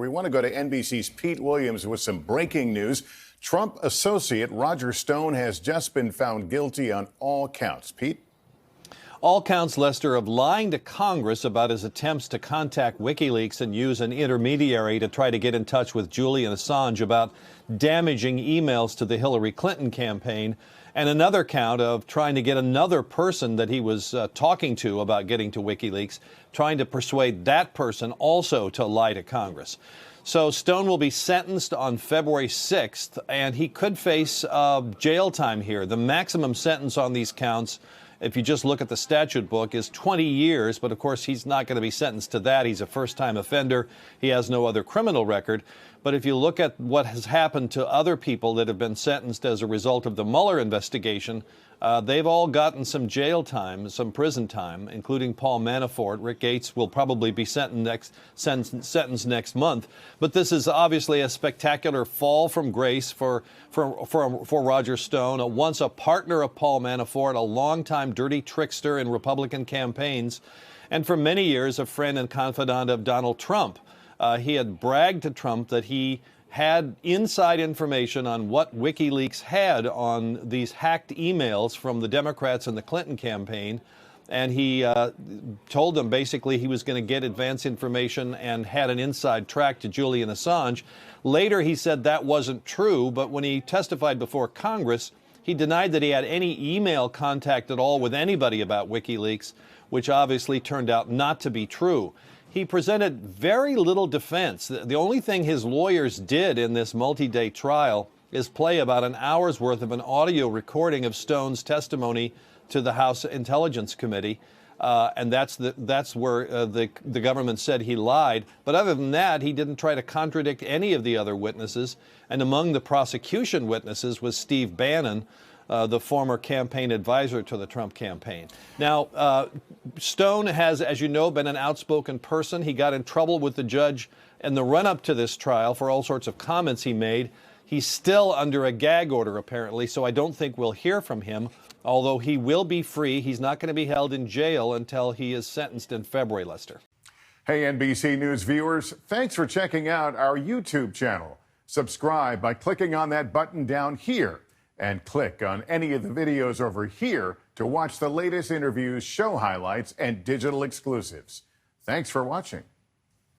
we want to go to NBC's Pete Williams with some breaking news. Trump associate Roger Stone has just been found guilty on all counts. Pete? All counts, Lester, of lying to Congress about his attempts to contact WikiLeaks and use an intermediary to try to get in touch with Julian Assange about damaging emails to the Hillary Clinton campaign, and another count of trying to get another person that he was talking to about getting to WikiLeaks, trying to persuade that person also to lie to Congress. So Stone will be sentenced on February 6th, and he could face jail time here. The maximum sentence on these counts, if you just look at the statute book, is 20 years. But, of course, he's not going to be sentenced to that. He's a first-time offender. He has no other criminal record. But if you look at what has happened to other people that have been sentenced as a result of the Mueller investigation, they've all gotten some jail time, some prison time, including Paul Manafort. Rick Gates will probably be sentenced next month. But this is obviously a spectacular fall from grace for Roger Stone, once a partner of Paul Manafort, a longtime dirty trickster in Republican campaigns, and for many years a friend and confidant of Donald Trump. He had bragged to Trump that he had inside information on what WikiLeaks had on these hacked emails from the Democrats in the Clinton campaign. And he told them basically he was going to get advance information and had an inside track to Julian Assange. Later, he said that wasn't true. But when he testified before Congress, he denied that he had any email contact at all with anybody about WikiLeaks, which obviously turned out not to be true. He presented very little defense. The only thing his lawyers did in this multi-day trial is play about an hour's worth of an audio recording of Stone's testimony to the House Intelligence Committee. And that's where the government said he lied. But other than that, he didn't try to contradict any of the other witnesses. And among the prosecution witnesses was Steve Bannon, the former campaign advisor to the Trump campaign. Now, Stone has, as you know, been an outspoken person. He got in trouble with the judge in the run-up to this trial for all sorts of comments he made. He's still under a gag order, apparently, so I don't think we'll hear from him, although he will be free. He's not going to be held in jail until he is sentenced in February, Lester. Hey, NBC News viewers, thanks for checking out our YouTube channel. Subscribe by clicking on that button down here, and click on any of the videos over here to watch the latest interviews, show highlights, and digital exclusives. Thanks for watching.